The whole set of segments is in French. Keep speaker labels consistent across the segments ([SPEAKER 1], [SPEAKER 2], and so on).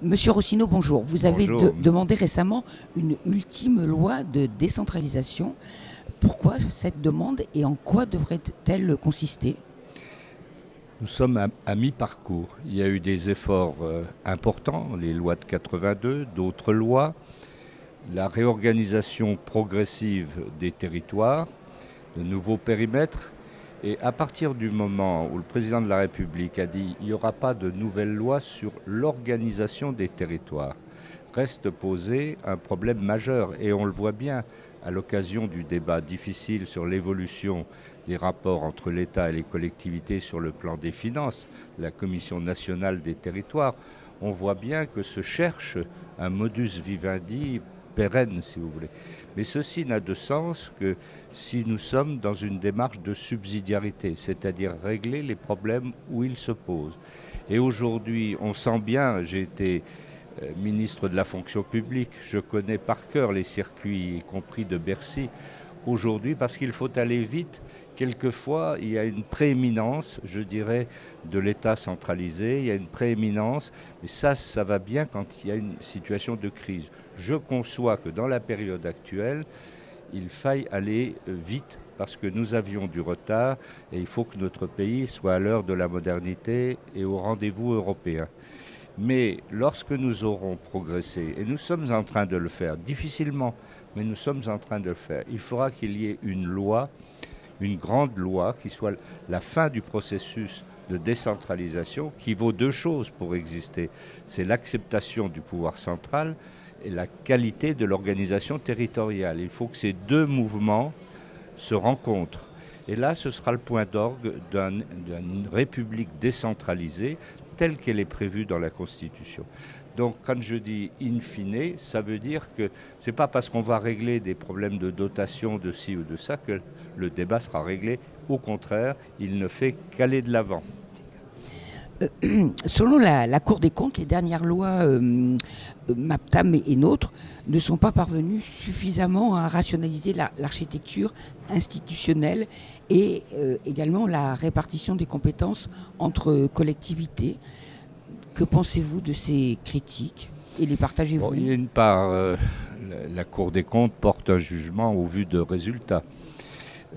[SPEAKER 1] Monsieur Rossineau, bonjour. Vous avez
[SPEAKER 2] Bonjour.
[SPEAKER 1] demandé récemment une ultime loi de décentralisation. Pourquoi cette demande et en quoi devrait-elle consister?
[SPEAKER 2] Nous sommes à mi-parcours. Il y a eu des efforts importants, les lois de 82, d'autres lois, la réorganisation progressive des territoires, de nouveaux périmètres. Et à partir du moment où le président de la République a dit qu'il n'y aura pas de nouvelle loi sur l'organisation des territoires, reste posé un problème majeur. Et on le voit bien à l'occasion du débat difficile sur l'évolution des rapports entre l'État et les collectivités sur le plan des finances, la Commission nationale des territoires. On voit bien que se cherche un modus vivendi pérenne, si vous voulez. Mais ceci n'a de sens que si nous sommes dans une démarche de subsidiarité, c'est-à-dire régler les problèmes où ils se posent. Et aujourd'hui, on sent bien, j'ai été ministre de la fonction publique, je connais par cœur les circuits, y compris de Bercy, aujourd'hui, parce qu'il faut aller vite. Quelquefois, il y a une prééminence, je dirais, de l'État centralisé, il y a une prééminence, mais ça va bien quand il y a une situation de crise. Je conçois que dans la période actuelle, il faille aller vite parce que nous avions du retard et il faut que notre pays soit à l'heure de la modernité et au rendez-vous européen. Mais lorsque nous aurons progressé, et nous sommes en train de le faire, difficilement, mais nous sommes en train de le faire, il faudra qu'il y ait une loi, une grande loi, qui soit la fin du processus de décentralisation, qui vaut deux choses pour exister. C'est l'acceptation du pouvoir central et la qualité de l'organisation territoriale. Il faut que ces deux mouvements se rencontrent. Et là, ce sera le point d'orgue d'une république décentralisée telle qu'elle est prévue dans la Constitution. Donc quand je dis in fine, ça veut dire que ce n'est pas parce qu'on va régler des problèmes de dotation de ci ou de ça que le débat sera réglé. Au contraire, il ne fait qu'aller de l'avant.
[SPEAKER 1] Selon la Cour des comptes, les dernières lois MAPTAM et NOTRe ne sont pas parvenues suffisamment à rationaliser l'architecture institutionnelle et également la répartition des compétences entre collectivités. Que pensez-vous de ces critiques et les partagez-vous?
[SPEAKER 2] Bon, il y a une part, la Cour des comptes porte un jugement au vu de résultats.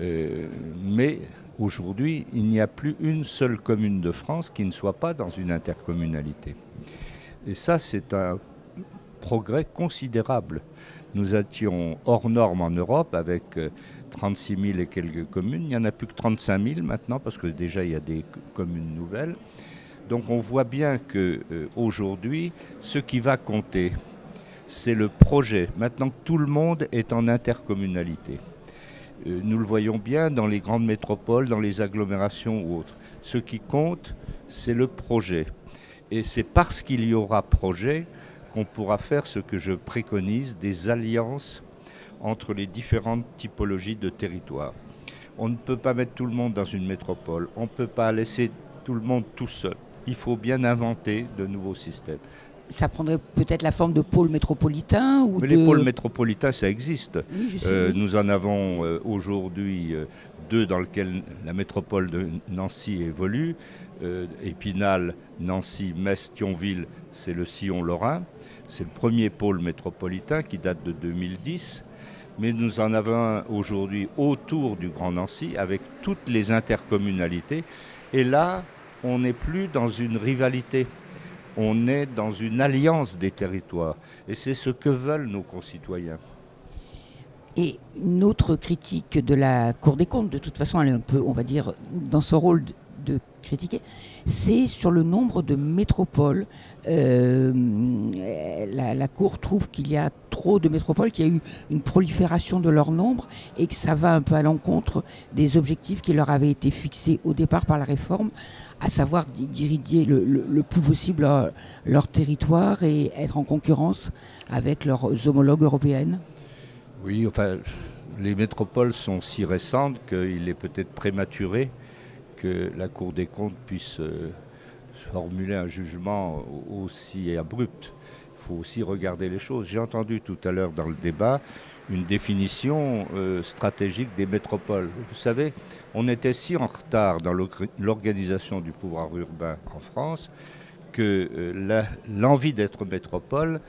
[SPEAKER 2] Mais aujourd'hui, il n'y a plus une seule commune de France qui ne soit pas dans une intercommunalité. Et ça, c'est un progrès considérable. Nous étions hors norme en Europe avec 36 000 et quelques communes. Il n'y en a plus que 35 000 maintenant parce que déjà il y a des communes nouvelles. Donc on voit bien qu'aujourd'hui, ce qui va compter, c'est le projet. Maintenant que tout le monde est en intercommunalité. Nous le voyons bien dans les grandes métropoles, dans les agglomérations ou autres. Ce qui compte, c'est le projet. Et c'est parce qu'il y aura projet qu'on pourra faire ce que je préconise, des alliances entre les différentes typologies de territoires. On ne peut pas mettre tout le monde dans une métropole, on ne peut pas laisser tout le monde tout seul. Il faut bien inventer de nouveaux systèmes.
[SPEAKER 1] Ça prendrait peut-être la forme de pôles métropolitains ou
[SPEAKER 2] Mais les pôles métropolitains, ça existe.
[SPEAKER 1] Oui, je sais, oui.
[SPEAKER 2] Nous en avons aujourd'hui deux dans lesquels la métropole de Nancy évolue. Épinal, Nancy, Metz, Thionville, c'est le sillon lorrain. C'est le premier pôle métropolitain qui date de 2010. Mais nous en avons un aujourd'hui autour du Grand Nancy avec toutes les intercommunalités. Et là, on n'est plus dans une rivalité. On est dans une alliance des territoires. Et c'est ce que veulent nos concitoyens.
[SPEAKER 1] Et une autre critique de la Cour des comptes, de toute façon, elle est un peu, on va dire, dans son rôle de critiquer, c'est sur le nombre de métropoles. La Cour trouve qu'il y a trop de métropoles, qu'il y a eu une prolifération de leur nombre et que ça va un peu à l'encontre des objectifs qui leur avaient été fixés au départ par la réforme, à savoir d'irradier le plus possible leur territoire et être en concurrence avec leurs homologues européennes.
[SPEAKER 2] Oui, enfin, les métropoles sont si récentes qu'il est peut-être prématuré que la Cour des comptes puisse formuler un jugement aussi abrupt. Il faut aussi regarder les choses. J'ai entendu tout à l'heure dans le débat une définition stratégique des métropoles. Vous savez, on était si en retard dans l'organisation du pouvoir urbain en France que l'envie d'être métropole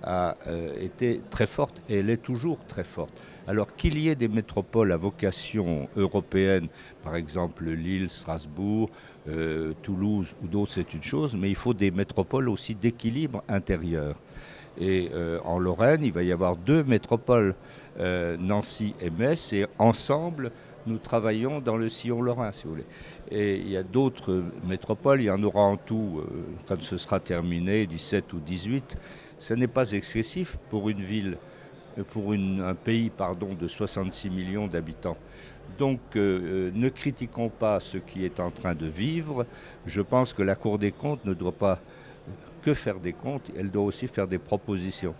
[SPEAKER 2] a été très forte et elle est toujours très forte. Alors qu'il y ait des métropoles à vocation européenne, par exemple Lille, Strasbourg, Toulouse ou d'autres, c'est une chose, mais il faut des métropoles aussi d'équilibre intérieur. Et en Lorraine, il va y avoir 2 métropoles, Nancy et Metz, et ensemble, nous travaillons dans le sillon lorrain, si vous voulez. Et il y a d'autres métropoles, il y en aura en tout, quand ce sera terminé, 17 ou 18. Ce n'est pas excessif pour une ville, pour un pays de 66 millions d'habitants. Donc ne critiquons pas ce qui est en train de vivre. Je pense que la Cour des comptes ne doit pas que faire des comptes, elle doit aussi faire des propositions.